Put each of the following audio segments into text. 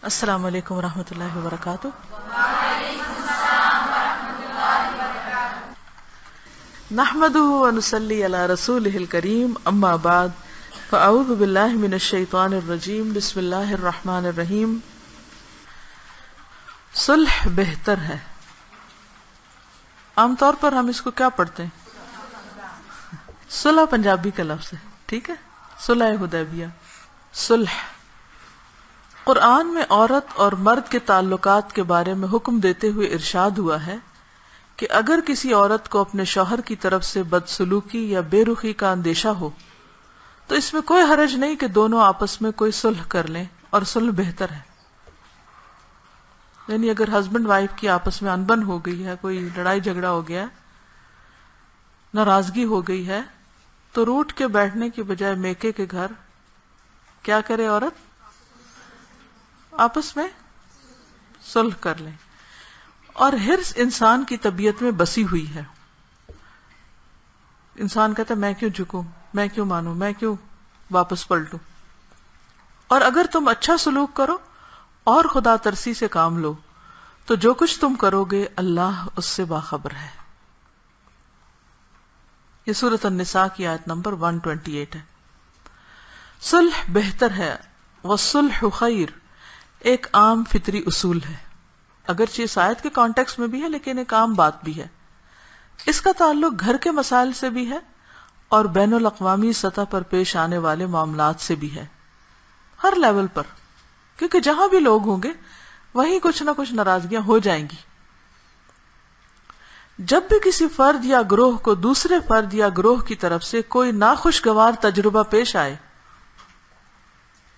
السلام علیکم ورحمۃ اللہ وبرکاتہ۔ نحمده ونصلی علی رسولہ الکریم، اما بعد فاعوذ باللہ من الشیطان الرجیم، بسم اللہ الرحمن الرحیم۔ صلح بہتر ہے۔ عام طور پر ہم اس کو کیا پڑھتے ہیں؟ صلح پنجابی کا لفظ ہے، ٹھیک ہے، صلح حدیبیہ، صلح۔ قرآن میں عورت اور مرد کے تعلقات کے بارے میں حکم دیتے ہوئے ارشاد ہوا ہے کہ اگر کسی عورت کو اپنے شوہر کی طرف سے بدسلوکی یا بے رخی کا اندیشہ ہو تو اس میں کوئی حرج نہیں کہ دونوں آپس میں کوئی صلح کر لیں، اور صلح بہتر ہے۔ یعنی اگر ہسبینڈ وائف کی آپس میں انبن ہو گئی ہے، کوئی لڑائی جھگڑا ہو گیا، ناراضگی ہو گئی ہے، تو روٹ کے بیٹھنے کی بجائے میکے کے گھر کیا کرے عورت؟ آپس میں صلح کر لیں۔ اور حرص انسان کی طبیعت میں بسی ہوئی ہے۔ انسان کہتا ہے میں کیوں جھکوں، میں کیوں مانوں، میں کیوں واپس پلٹوں۔ اور اگر تم اچھا سلوک کرو اور خدا ترسی سے کام لو تو جو کچھ تم کرو گے اللہ اس سے باخبر ہے۔ یہ سورۃ النساء کی آیت نمبر 128 ہے۔ صلح بہتر ہے، والصلح خیر، ایک عام فطری اصول ہے، اگرچہ اس آیت کے کانٹیکس میں بھی ہے لیکن ایک عام بات بھی ہے۔ اس کا تعلق گھر کے مسائل سے بھی ہے اور بین الاقوامی سطح پر پیش آنے والے معاملات سے بھی ہے، ہر لیول پر، کیونکہ جہاں بھی لوگ ہوں گے وہیں کچھ نہ کچھ ناراضگیاں ہو جائیں گی۔ جب بھی کسی فرد یا گروہ کو دوسرے فرد یا گروہ کی طرف سے کوئی ناخوشگوار تجربہ پیش آئے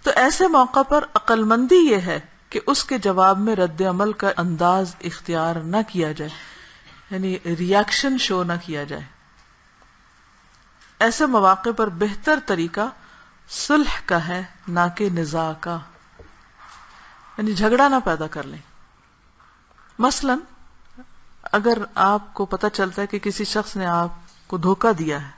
تو ایسے موقع پر عقل مندی یہ ہے کہ اس کے جواب میں رد عمل کا انداز اختیار نہ کیا جائے، یعنی ریاکشن شو نہ کیا جائے۔ ایسے مواقع پر بہتر طریقہ صلح کا ہے، نہ کہ نزاع کا، یعنی جھگڑا نہ پیدا کر لیں۔ مثلا اگر آپ کو پتہ چلتا ہے کہ کسی شخص نے آپ کو دھوکہ دیا ہے،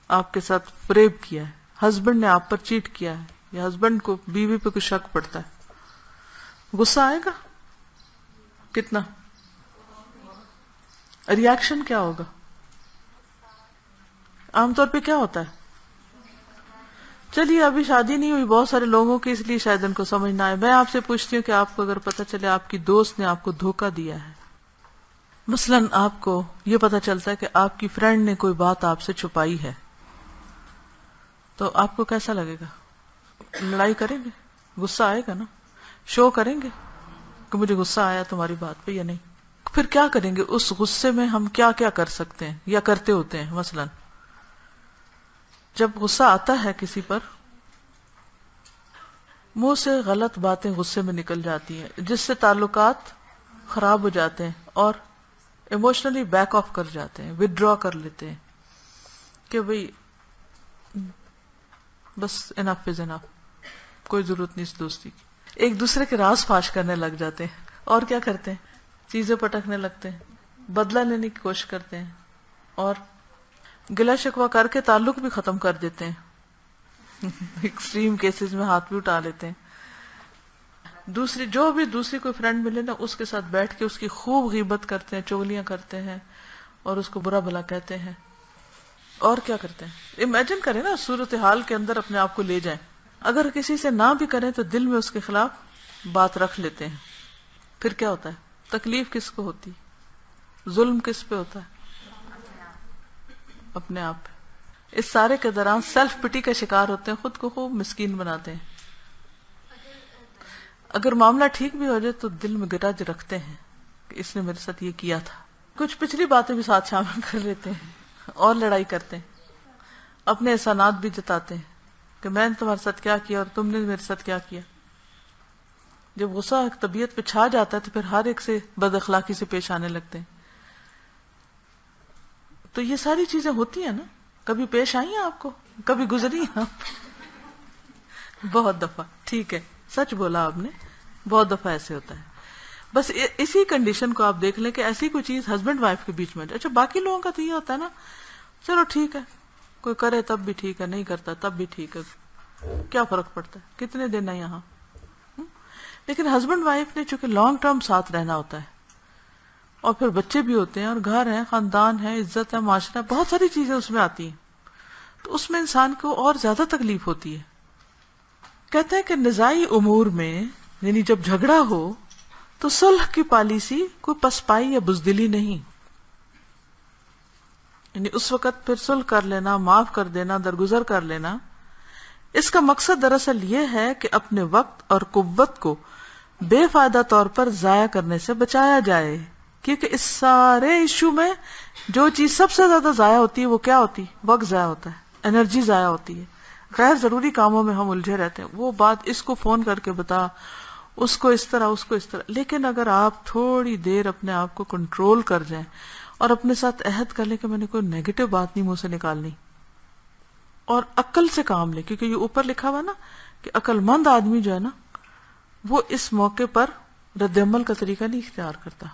آپ کے ساتھ فریب کیا ہے، ہسبینڈ نے آپ پر چیٹ کیا ہے، یا ہسبینڈ کو بیوی پہ کوئی شک پڑتا ہے، غصہ آئے گا کتنا؟ ریاکشن کیا ہوگا؟ عام طور پہ کیا ہوتا ہے؟ چلیے ابھی شادی نہیں ہوئی بہت سارے لوگوں کی، اس لیے شاید ان کو سمجھ نہ آئے۔ میں آپ سے پوچھتی ہوں کہ آپ کو اگر پتہ چلے آپ کی دوست نے آپ کو دھوکہ دیا ہے، مثلا آپ کو یہ پتہ چلتا ہے کہ آپ کی فرینڈ نے کوئی بات آپ سے چھپائی ہے، تو آپ کو کیسا لگے گا؟ لڑائی کریں گے؟ غصہ آئے گا نا؟ شو کریں گے کہ مجھے غصہ آیا تمہاری بات پہ یا نہیں؟ پھر کیا کریں گے؟ اس غصے میں ہم کیا کیا کر سکتے ہیں یا کرتے ہوتے ہیں؟ مثلا جب غصہ آتا ہے کسی پر، منہ سے غلط باتیں غصے میں نکل جاتی ہیں جس سے تعلقات خراب ہو جاتے ہیں اور ایموشنلی بیک آف کر جاتے ہیں، ودرا کر لیتے ہیں کہ بھئی بس انف از انف، کوئی ضرورت نہیں اس دوستی کی۔ ایک دوسرے کے راز فاش کرنے لگ جاتے ہیں، اور کیا کرتے ہیں؟ چیزیں پٹکنے لگتے ہیں، بدلہ لینے کی کوشش کرتے ہیں، اور گلہ شکوہ کر کے تعلق بھی ختم کر دیتے ہیں۔ ایکسٹریم کیسز میں ہاتھ بھی اٹھا لیتے ہیں۔ دوسری کوئی فرینڈ ملے نا، اس کے ساتھ بیٹھ کے اس کی خوب غیبت کرتے ہیں، چغلیاں کرتے ہیں اور اس کو برا بھلا کہتے ہیں، اور کیا کرتے ہیں؟ امیجن کریں نا، صورتحال کے اندر اپنے آپ کو لے جائیں۔ اگر کسی سے نہ بھی کریں تو دل میں اس کے خلاف بات رکھ لیتے ہیں، پھر کیا ہوتا ہے؟ تکلیف کس کو ہوتی؟ ظلم کس پہ ہوتا ہے؟ اپنے آپ پہ۔ اس سارے کے دوران سیلف پٹی کا شکار ہوتے ہیں، خود کو خوب مسکین بناتے ہیں۔ اگر معاملہ ٹھیک بھی ہو جائے تو دل میں گرج رکھتے ہیں کہ اس نے میرے ساتھ یہ کیا تھا، کچھ پچھلی باتیں بھی ساتھ شامل کر لیتے ہیں اور لڑائی کرتے ہیں، اپنے احسانات بھی جتاتے ہیں کہ میں نے تمہارے ساتھ کیا کیا اور تم نے میرے ساتھ کیا کیا۔ جب غصہ طبیعت پہ چھا جاتا ہے تو پھر ہر ایک سے بد اخلاقی سے پیش آنے لگتے ہیں۔ تو یہ ساری چیزیں ہوتی ہیں نا، کبھی پیش آئی ہیں آپ کو؟ کبھی گزری ہیں آپ؟ بہت دفعہ، ٹھیک ہے، سچ بولا آپ نے، بہت دفعہ ایسے ہوتا ہے۔ بس اسی کنڈیشن کو آپ دیکھ لیں کہ ایسی کوئی چیز ہسبینڈ وائف کے بیچ میں، اچھا باقی لوگوں کا تو یہ ہوتا ہے نا، چلو ٹھیک ہے، کوئی کرے تب بھی ٹھیک ہے، نہیں کرتا تب بھی ٹھیک ہے، کیا فرق پڑتا ہے، کتنے دن ہے یہاں. لیکن ہسبینڈ وائف نے چونکہ لانگ ٹرم ساتھ رہنا ہوتا ہے، اور پھر بچے بھی ہوتے ہیں اور گھر ہے، خاندان ہے، عزت ہے، معاشرہ، بہت ساری چیزیں اس میں آتی ہیں، تو اس میں انسان کو اور زیادہ تکلیف ہوتی ہے. کہتے ہیں کہ نزاعی امور میں یعنی جب جھگڑا ہو تو صلح کی پالیسی کوئی پسپائی یا بزدلی نہیں، یعنی اس وقت پھر صلح کر لینا، معاف کر دینا، درگزر کر لینا. اس کا مقصد دراصل یہ ہے کہ اپنے وقت اور قوت کو بے فائدہ طور پر ضائع کرنے سے بچایا جائے، کیونکہ اس سارے ایشو میں جو چیز سب سے زیادہ ضائع ہوتی ہے وہ کیا ہوتی ہے؟ وقت ضائع ہوتا ہے، انرجی ضائع ہوتی ہے، غیر ضروری کاموں میں ہم الجھے رہتے ہیں. وہ بات اس کو فون کر کے بتا، اس کو اس طرح، اس کو اس طرح. لیکن اگر آپ تھوڑی دیر اپنے آپ کو کنٹرول کر جائیں اور اپنے ساتھ عہد کر لیں کہ میں نے کوئی نیگیٹو بات نہیں منہ سے نکالنی، اور عقل سے کام لیں، کیونکہ یہ اوپر لکھا ہوا نا کہ عقل مند آدمی جو ہے نا وہ اس موقع پر رد عمل کا طریقہ نہیں اختیار کرتا،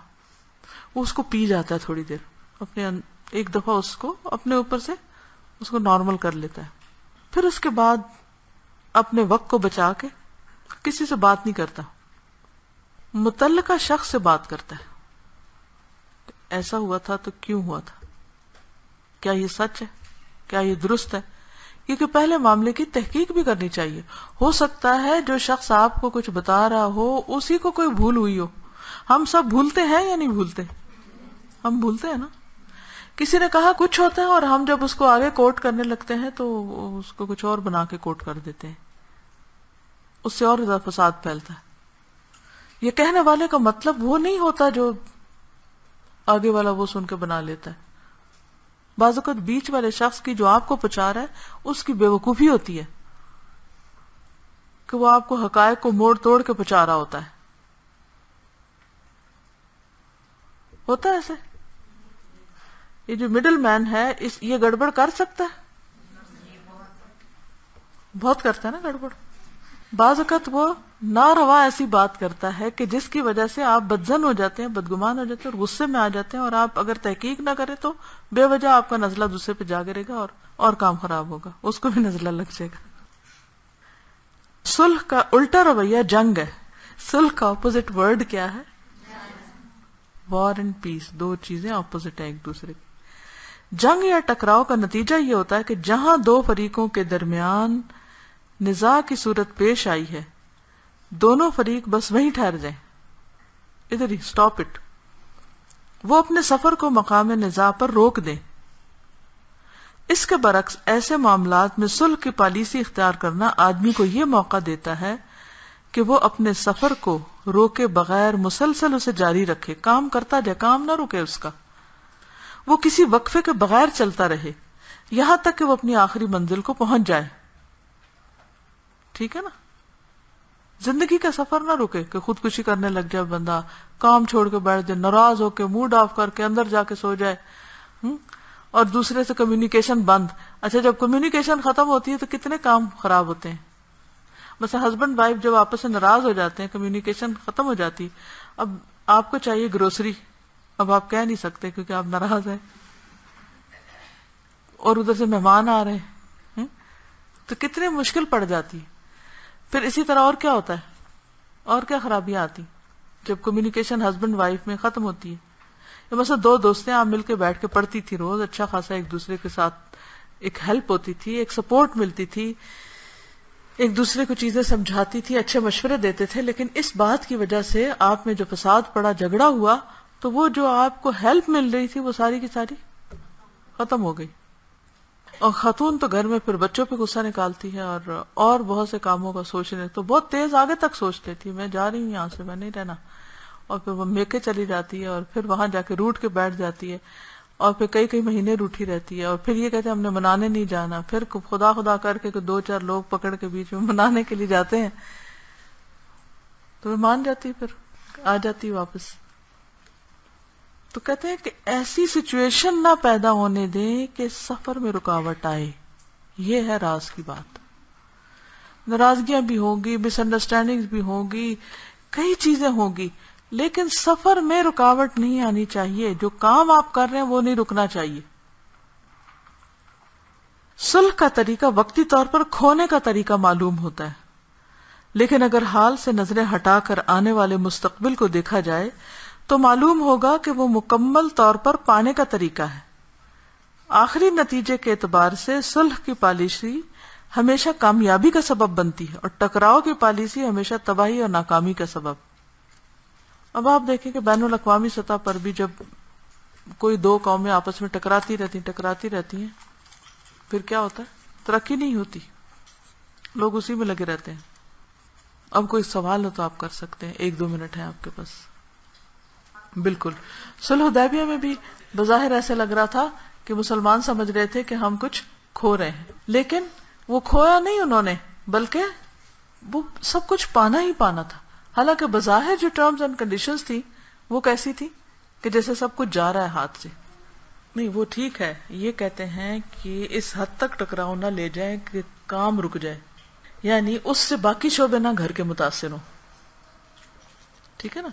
وہ اس کو پی جاتا ہے تھوڑی دیر، اپنے ایک دفعہ اس کو اپنے اوپر سے اس کو نارمل کر لیتا ہے. پھر اس کے بعد اپنے وقت کو بچا کے کسی سے بات نہیں کرتا، متعلقہ شخص سے بات کرتا ہے. ایسا ہوا تھا تو کیوں ہوا تھا، کیا یہ سچ ہے، کیا یہ درست ہے، کیونکہ پہلے معاملے کی تحقیق بھی کرنی چاہیے. ہو سکتا ہے جو شخص آپ کو کچھ بتا رہا ہو اسی کو کوئی بھول ہوئی ہو. ہم سب بھولتے ہیں یا نہیں بھولتے؟ ہم بھولتے ہیں نا. کسی نے کہا کچھ ہوتا ہے اور ہم جب اس کو آگے کوٹ کرنے لگتے ہیں تو اس کو کچھ اور بنا کے کوٹ کر دیتے ہیں، اس سے اور زیادہ فساد پھیلتا ہے. یہ کہنے والے کا مطلب وہ نہیں ہوتا جو آگے والا وہ سن کے بنا لیتا ہے. بعض اوقات بیچ والے شخص کی جو آپ کو پہنچا رہا ہے اس کی بے وقوفی ہوتی ہے کہ وہ آپ کو حقائق کو موڑ توڑ کے پہنچا رہا ہوتا ہے. ہوتا ہے ایسے. یہ جو مڈل مین ہے یہ گڑبڑ کر سکتا ہے، بہت کرتا ہے نا گڑبڑ. بعض اوقات وہ ناروا ایسی بات کرتا ہے کہ جس کی وجہ سے آپ بدظن ہو جاتے ہیں، بدگمان ہو جاتے ہیں اور غصے میں آ جاتے ہیں، اور آپ اگر تحقیق نہ کریں تو بے وجہ آپ کا نزلہ دوسرے پہ جا گرے گا اور کام خراب ہوگا، اس کو بھی نزلہ لگ جائے گا. صلح کا الٹا رویہ جنگ ہے. صلح کا اپوزٹ ورڈ کیا ہے؟ وار اینڈ پیس. دو چیزیں اپوزٹ ہیں ایک دوسرے کی. جنگ یا ٹکراؤ کا نتیجہ یہ ہوتا ہے کہ جہاں دو فریقوں کے درمیان نزاع کی صورت پیش آئی ہے دونوں فریق بس وہیں ٹھہر جائیں، ادھر ہی سٹاپ اٹ. وہ اپنے سفر کو مقام نزاع پر روک دیں. اس کے برعکس ایسے معاملات میں صلح کی پالیسی اختیار کرنا آدمی کو یہ موقع دیتا ہے کہ وہ اپنے سفر کو روکے بغیر مسلسل اسے جاری رکھے، کام کرتا جائے، کام نہ رکے اس کا، وہ کسی وقفے کے بغیر چلتا رہے یہاں تک کہ وہ اپنی آخری منزل کو پہنچ جائے. ٹھیک ہے نا. زندگی کا سفر نہ رکے کہ خودکشی کرنے لگ جائے بندہ، کام چھوڑ کے بیٹھ جائے، ناراض ہو کے موڈ آف کر کے اندر جا کے سو جائے، اور دوسرے سے کمیونیکیشن بند. اچھا جب کمیونیکیشن ختم ہوتی ہے تو کتنے کام خراب ہوتے ہیں. بس ہسبینڈ وائف جب آپس سے ناراض ہو جاتے ہیں، کمیونیکیشن ختم ہو جاتی، اب آپ کو چاہیے گروسری، اب آپ کہہ نہیں سکتے کیونکہ آپ ناراض ہیں، اور ادھر سے مہمان آ رہے ہیں، تو کتنی مشکل پڑ جاتی. پھر اسی طرح اور کیا ہوتا ہے، اور کیا خرابیاں آتی جب کمیونیکیشن ہسبینڈ وائف میں ختم ہوتی ہے. مثلا دو دوستیں آپ مل کے بیٹھ کے پڑھتی تھی روز، اچھا خاصا ایک دوسرے کے ساتھ ایک ہیلپ ہوتی تھی، ایک سپورٹ ملتی تھی، ایک دوسرے کو چیزیں سمجھاتی تھی، اچھے مشورے دیتے تھے. لیکن اس بات کی وجہ سے آپ میں جو فساد پڑا، جھگڑا ہوا، تو وہ جو آپ کو ہیلپ مل رہی تھی وہ ساری کی ساری ختم ہو گئی. اور خاتون تو گھر میں پھر بچوں پہ غصہ نکالتی ہے اور بہت سے کاموں کا سوچنے، تو بہت تیز آگے تک سوچ لیتی ہے، میں جا رہی ہوں یہاں سے، میں نہیں رہنا، اور پھر وہ میکے چلی جاتی ہے اور پھر وہاں جا کے روٹ کے بیٹھ جاتی ہے، اور پھر کئی مہینے روٹھی رہتی ہے، اور پھر یہ کہتے ہیں ہم نے منانے نہیں جانا، پھر خدا کر کے دو چار لوگ پکڑ کے بیچ میں منانے کے لیے جاتے ہیں تو وہ مان جاتی، پھر آ جاتی واپس. تو کہتے ہیں کہ ایسی سچویشن نہ پیدا ہونے دیں کہ سفر میں رکاوٹ آئے. یہ ہے راز کی بات. ناراضگیاں بھی ہوگی، مس انڈرسٹینڈنگ بھی ہوگی، کئی چیزیں ہوگی، لیکن سفر میں رکاوٹ نہیں آنی چاہیے. جو کام آپ کر رہے ہیں وہ نہیں رکنا چاہیے. صلح کا طریقہ وقتی طور پر کھونے کا طریقہ معلوم ہوتا ہے، لیکن اگر حال سے نظریں ہٹا کر آنے والے مستقبل کو دیکھا جائے تو معلوم ہوگا کہ وہ مکمل طور پر پانے کا طریقہ ہے۔ آخری نتیجے کے اعتبار سے صلح کی پالیسی ہمیشہ کامیابی کا سبب بنتی ہے اور ٹکراؤ کی پالیسی ہمیشہ تباہی اور ناکامی کا سبب۔ اب آپ دیکھیں کہ بین الاقوامی سطح پر بھی جب کوئی دو قومیں آپس میں ٹکراتی رہتی ہیں پھر کیا ہوتا ہے؟ ترقی نہیں ہوتی، لوگ اسی میں لگے رہتے ہیں۔ اب کوئی سوال ہو تو آپ کر سکتے ہیں، 1-2 منٹ ہے آپ کے پاس۔ بالکل، صلح حدیبیہ میں بھی بظاہر ایسے لگ رہا تھا کہ مسلمان سمجھ رہے تھے کہ ہم کچھ کھو رہے ہیں، لیکن وہ کھویا نہیں انہوں نے، بلکہ وہ سب کچھ پانا ہی پانا تھا۔ حالانکہ بظاہر جو ٹرمز اینڈ کنڈیشنز تھی وہ کیسی تھی کہ جیسے سب کچھ جا رہا ہے ہاتھ سے۔ نہیں، وہ ٹھیک ہے، یہ کہتے ہیں کہ اس حد تک ٹکراؤ نہ لے جائیں کہ کام رک جائے، یعنی اس سے باقی شعبے نہ گھر کے متاثر ہوں، ٹھیک ہے نا؟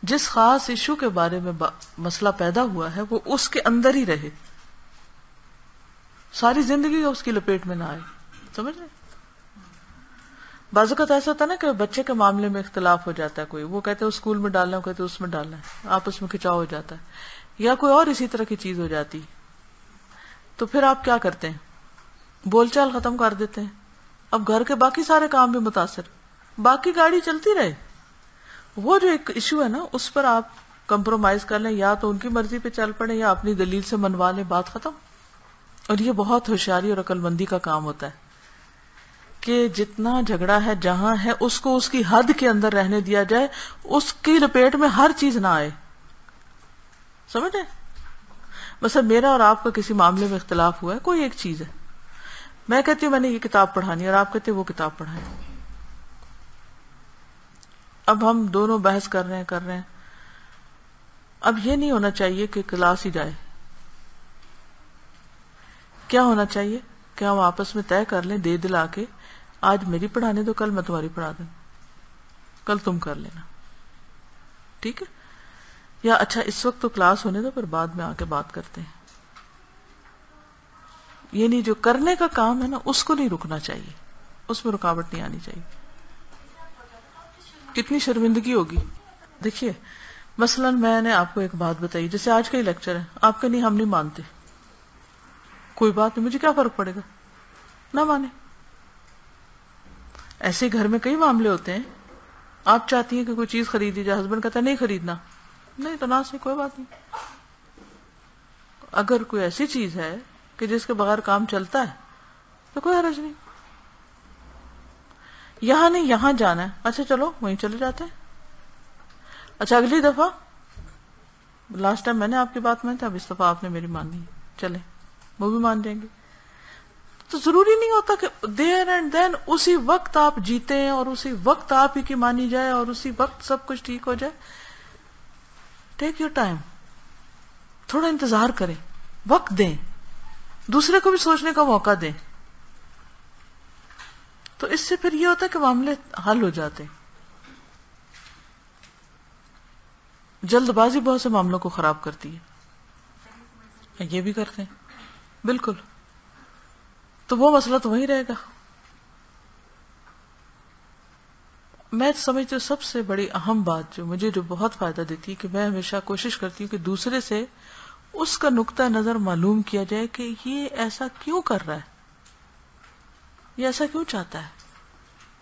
جس خاص ایشو کے بارے میں مسئلہ پیدا ہوا ہے وہ اس کے اندر ہی رہے، ساری زندگی اس کی لپیٹ میں نہ آئے، سمجھ رہے؟ بعض اوقات ایسا ہوتا ہے نا کہ بچے کے معاملے میں اختلاف ہو جاتا ہے، کوئی وہ کہتے ہیں اسکول میں ڈالنا ہے، وہ کہتے ہیں اس میں ڈالنا ہے، آپس میں کھچاؤ ہو جاتا ہے، یا کوئی اور اسی طرح کی چیز ہو جاتی، تو پھر آپ کیا کرتے ہیں؟ بول چال ختم کر دیتے ہیں۔ اب گھر کے باقی سارے کام بھی متاثر، باقی گاڑی چلتی رہے، وہ جو ایک ایشو ہے نا اس پر آپ کمپرومائز کر لیں، یا تو ان کی مرضی پہ چل پڑیں یا اپنی دلیل سے منوا لیں، بات ختم۔ اور یہ بہت ہوشیاری اور عقل مندی کا کام ہوتا ہے کہ جتنا جھگڑا ہے جہاں ہے اس کو اس کی حد کے اندر رہنے دیا جائے، اس کی لپیٹ میں ہر چیز نہ آئے، سمجھ رہے؟ مثلا میرا اور آپ کا کسی معاملے میں اختلاف ہوا ہے، کوئی ایک چیز ہے، میں کہتی ہوں میں نے یہ کتاب پڑھانی ہے اور آپ کہتے ہیں وہ کتاب پڑھائیں، اب ہم دونوں بحث کر رہے ہیں، اب یہ نہیں ہونا چاہیے کہ کلاس ہی جائے۔ کیا ہونا چاہیے کہ ہم آپس میں طے کر لیں، دے دلا کے، آج میری پڑھانے دو، کل میں تمہاری پڑھا دوں، کل تم کر لینا، ٹھیک ہے؟ یا اچھا اس وقت تو کلاس ہونے دو، پھر بعد میں آ کے بات کرتے ہیں۔ یہ نہیں، جو کرنے کا کام ہے نا اس کو نہیں رکنا چاہیے، اس میں رکاوٹ نہیں آنی چاہیے۔ کتنی شرمندگی ہوگی۔ دیکھیے مثلا میں نے آپ کو ایک بات بتائی، جیسے آج کا ہی لیکچر ہے، آپ کہ نہیں ہم نہیں مانتے، کوئی بات نہیں، مجھے کیا فرق پڑے گا، نہ مانے۔ ایسے گھر میں کئی معاملے ہوتے ہیں، آپ چاہتی ہیں کہ کوئی چیز خریدی جائے، ہسبینڈ کہتا ہے نہیں خریدنا، نہیں تو نہ سے کوئی بات نہیں۔ اگر کوئی ایسی چیز ہے کہ جس کے بغیر کام چلتا ہے تو کوئی حرج نہیں، یہاں نہیں یہاں جانا ہے، اچھا چلو وہیں چلے جاتے ہیں، اچھا اگلی دفعہ، لاسٹ ٹائم میں نے آپ کی بات مانی تھی، اب اس دفعہ آپ نے میری مانی، چلے وہ بھی مان جائیں گے۔ تو ضروری نہیں ہوتا کہ دیر اینڈ دین اسی وقت آپ جیتے ہیں اور اسی وقت آپ ہی کی مانی جائے اور اسی وقت سب کچھ ٹھیک ہو جائے۔ ٹیک یور ٹائم، تھوڑا انتظار کریں، وقت دیں، دوسرے کو بھی سوچنے کا موقع دیں، تو اس سے پھر یہ ہوتا ہے کہ معاملے حل ہو جاتے ہیں۔ جلد بازی بہت سے معاملوں کو خراب کرتی ہے، یہ بھی کرتے ہیں بالکل، تو وہ مسئلہ تو وہیں رہے گا۔ میں سمجھتی ہوں سب سے بڑی اہم بات جو مجھے بہت فائدہ دیتی ہے کہ میں ہمیشہ کوشش کرتی ہوں کہ دوسرے سے اس کا نقطہ نظر معلوم کیا جائے کہ یہ ایسا کیوں کر رہا ہے، یہ ایسا کیوں چاہتا ہے،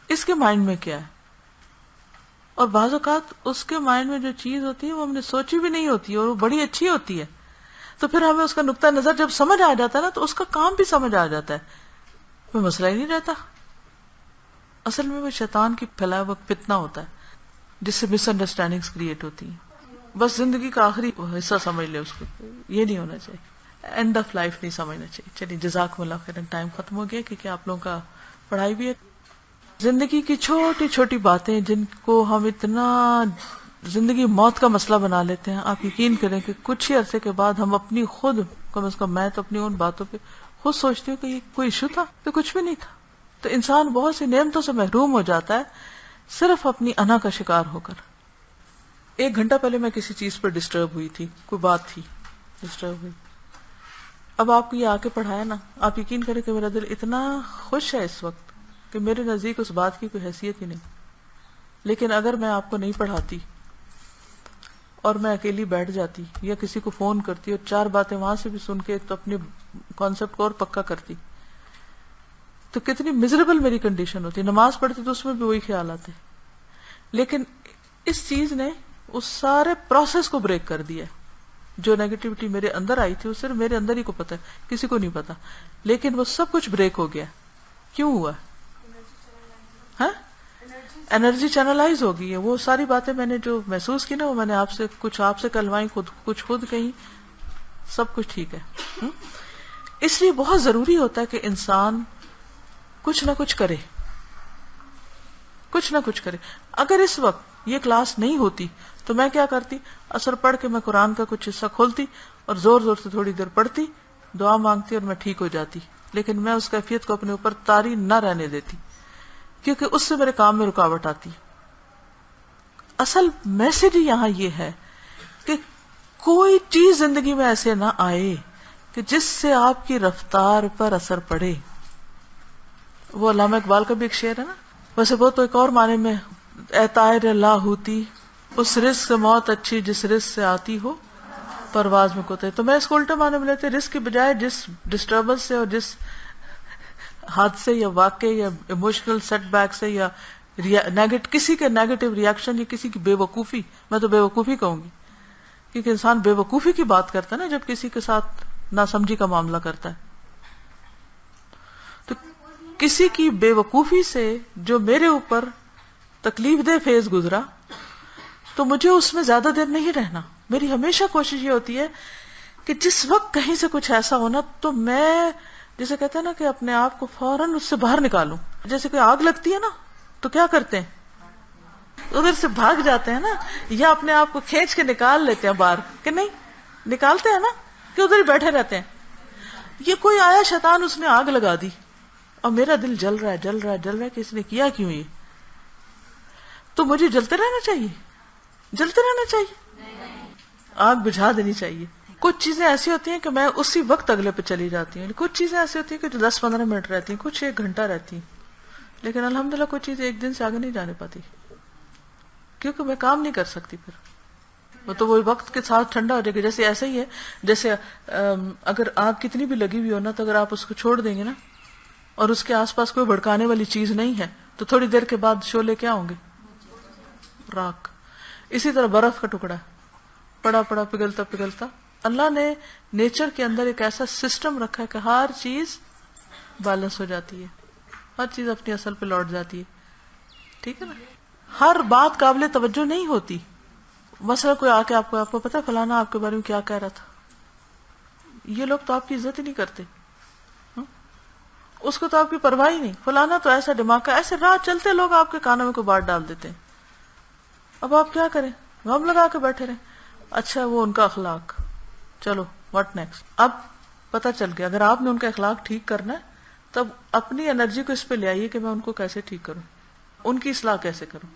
اس کے مائنڈ میں کیا ہے۔ اور بعض اوقات اس کے مائنڈ میں جو چیز ہوتی ہے وہ ہم نے سوچی بھی نہیں ہوتی اور وہ بڑی اچھی ہوتی ہے، تو پھر ہمیں اس کا نقطہ نظر جب سمجھ آ جاتا ہے نا تو اس کا کام بھی سمجھ آ جاتا ہے، کوئی مسئلہ ہی نہیں رہتا۔ اصل میں وہ شیطان کی پھیلایا ہوا فتنہ ہوتا ہے جس سے مس انڈرسٹینڈنگز کریٹ ہوتی ہیں۔ بس زندگی کا آخری حصہ سمجھ لے اس کو، یہ نہیں ہونا چاہیے، اینڈ آف لائف نہیں سمجھنا چاہیے۔ چلیے جزاکم اللہ خیرا، ٹائم ختم ہو گیا کیونکہ آپ لوگوں کا پڑھائی بھی ہے۔ زندگی کی چھوٹی چھوٹی باتیں جن کو ہم اتنا زندگی موت کا مسئلہ بنا لیتے ہیں، آپ یقین کریں کہ کچھ ہی عرصے کے بعد ہم اپنی خود، کم از کم میں تو اپنی ان باتوں پہ خود سوچتی ہوں کہ یہ کوئی ایشو تھا، تو کچھ بھی نہیں تھا۔ تو انسان بہت سی نعمتوں سے محروم ہو جاتا ہے صرف اپنی انا کا شکار ہو کر۔ 1 گھنٹہ پہلے میں کسی چیز پر ڈسٹرب ہوئی تھی، کوئی بات تھی ڈسٹرب ہوئی، اب آپ کو یہ آ کے پڑھایا نا، آپ یقین کریں کہ میرا دل اتنا خوش ہے اس وقت کہ میرے نزدیک اس بات کی کوئی حیثیت ہی نہیں. لیکن اگر میں آپ کو نہیں پڑھاتی اور میں اکیلی بیٹھ جاتی یا کسی کو فون کرتی اور 4 باتیں وہاں سے بھی سن کے تو اپنے کانسیپٹ کو اور پکا کرتی، تو کتنی مزریبل میری کنڈیشن ہوتی. نماز پڑھتی تو اس میں بھی وہی خیال آتے. لیکن اس چیز نے اس سارے پروسیس کو بریک کر دیا. جو نیگیٹیوٹی میرے اندر آئی تھی وہ صرف میرے اندر ہی کو پتا ہے، کسی کو نہیں پتا. لیکن وہ سب کچھ بریک ہو گیا. کیوں ہوا؟ ہاں، انرجی چینلائز ہو گئی ہے. وہ ساری باتیں میں نے جو محسوس کی نا، وہ میں نے آپ سے کلوائی، کچھ خود کہیں، سب کچھ ٹھیک ہے. اس لیے بہت ضروری ہوتا ہے کہ انسان کچھ نہ کچھ کرے، کچھ نہ کچھ کرے. اگر اس وقت یہ کلاس نہیں ہوتی تو میں کیا کرتی؟ اثر پڑھ کے میں قرآن کا کچھ حصہ کھولتی اور زور زور سے تھوڑی دیر پڑھتی، دعا مانگتی اور میں ٹھیک ہو جاتی. لیکن میں اس کیفیت کو اپنے اوپر طاری نہ رہنے دیتی، کیونکہ اس سے میرے کام میں رکاوٹ آتی. اصل میسج یہاں یہ ہے کہ کوئی چیز زندگی میں ایسے نہ آئے کہ جس سے آپ کی رفتار پر اثر پڑے. وہ علامہ اقبال کا بھی ایک شعر ہے نا، ویسے وہ تو ایک اور معنی میں، اے طائر لاہوتی اس رزق سے موت اچھی جس رزق سے آتی ہو پرواز میں کوتے. تو میں اس کو الٹا معنی میں لیتے، رزق کی بجائے جس ڈسٹربنس سے اور جس حادثے یا واقعے یا ایموشنل سیٹ بیک سے یا کسی کے نیگیٹو ریاکشن یا کسی کی بے وقوفی، میں تو بے وقوفی کہوں گی کیونکہ انسان بے وقوفی کی بات کرتا ہے نا جب کسی کے ساتھ ناسمجھی کا معاملہ کرتا ہے. تو کسی کی بے وقوفی سے جو میرے اوپر تکلیف دہ فیز گزرا تو مجھے اس میں زیادہ دیر نہیں رہنا. میری ہمیشہ کوشش یہ ہوتی ہے کہ جس وقت کہیں سے کچھ ایسا ہونا تو میں جسے کہتے ہیں نا کہ اپنے آپ کو فوراً اس سے باہر نکالوں. جیسے کوئی آگ لگتی ہے نا تو کیا کرتے ہیں؟ ادھر سے بھاگ جاتے ہیں نا، یا اپنے آپ کو کھینچ کے نکال لیتے ہیں باہر، کہ نہیں نکالتے ہیں نا، کہ ادھر ہی بیٹھے رہتے ہیں. یہ کوئی آیا شیطان، اس نے آگ لگا دی اور میرا دل جل رہا ہے جل رہا ہے جل رہا ہے کہ اس نے کیا کیوں یہ؟ تو مجھے جلتے رہنا چاہیے، جلتے رہنا چاہیے، آگ بجھا دینی چاہیے. کچھ چیزیں ایسی ہوتی ہیں کہ میں اسی وقت اگلے پہ چلی جاتی ہوں، کچھ چیزیں ایسی ہوتی ہیں کہ جو 10-15 منٹ رہتی ہیں، کچھ 1 گھنٹہ رہتی ہیں. لیکن الحمدللہ کوئی چیز 1 دن سے آگے نہیں جانے پاتی کیونکہ میں کام نہیں کر سکتی. پھر وہ تو وہ وقت کے ساتھ ٹھنڈا ہو جائے گا. جیسے ایسا ہی ہے جیسے اگر آگ کتنی بھی لگی ہوئی ہو نا، تو اگر آپ اس کو چھوڑ دیں گے نا اور اس کے آس پاس کوئی بھڑکانے والی چیز نہیں ہے تو تھوڑی دیر کے بعد شعلے کیا ہوں گے؟ راکھ. اسی طرح برف کا ٹکڑا پڑا پڑا پگھلتا پگھلتا، اللہ نے نیچر کے اندر ایک ایسا سسٹم رکھا ہے کہ ہر چیز بیلنس ہو جاتی ہے، ہر چیز اپنی اصل پہ لوٹ جاتی ہے. ٹھیک ہے نا؟ ہر بات قابل توجہ نہیں ہوتی. مثلا کوئی آ کے آپ کو پتا فلانا آپ کے بارے میں کیا کہہ رہا تھا، یہ لوگ تو آپ کی عزت ہی نہیں کرتے، اس کو تو آپ کی پرواہ ہی نہیں. فلانا تو ایسا دماغ کا، ایسے راہ چلتے لوگ آپ کے کانوں میں کوئی بات ڈال دیتے ہیں. اب آپ کیا کریں؟ غم لگا کے بیٹھے رہیں. اچھا وہ ان کا اخلاق، چلو واٹ نیکسٹ. اب پتہ چل گیا اگر آپ نے ان کا اخلاق ٹھیک کرنا ہے تب اپنی انرجی کو اس پہ لے آئیے کہ میں ان کو کیسے ٹھیک کروں، ان کی اصلاح کیسے کروں.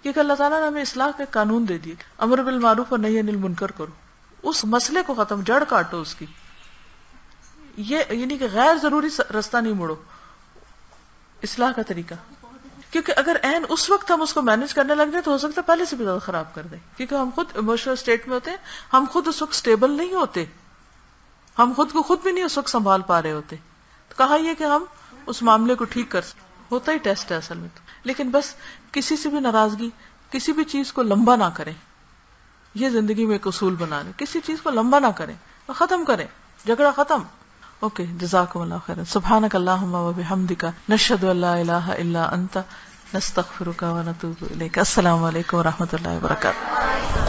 کیونکہ اللہ تعالیٰ نے ہمیں اصلاح کا قانون دے دیے، امر بالمعروف اور نہی عن المنکر کرو. اس مسئلے کو ختم، جڑ کاٹو اس کی. یہ یعنی کہ غیر ضروری راستہ نہیں موڑو، اصلاح کا طریقہ. کیونکہ اگر عین اس وقت ہم اس کو مینج کرنے لگ جائیں تو ہو سکتا ہے پہلے سے بھی زیادہ خراب کر دیں. کیونکہ ہم خود ایموشنل اسٹیٹ میں ہوتے ہیں، ہم خود اس وقت اسٹیبل نہیں ہوتے، ہم خود کو خود بھی نہیں اس وقت سنبھال پا رہے ہوتے. تو کہا یہ کہ ہم اس معاملے کو ٹھیک کر سکتے. ہوتا ہی ٹیسٹ ہے اصل میں تو. لیکن بس کسی سے بھی ناراضگی، کسی بھی چیز کو لمبا نہ کریں. یہ زندگی میں ایک اصول بنا لیں، کسی چیز کو لمبا نہ کریں، ختم کریں، جھگڑا ختم. اوکے، جزاکم اللہ خیرا. سبحانک اللہم و بحمدک، نشہد ان لا الہ الا انت، نستغفرک و نتوب الیک. السلام علیکم و رحمۃ اللہ وبرکاتہ.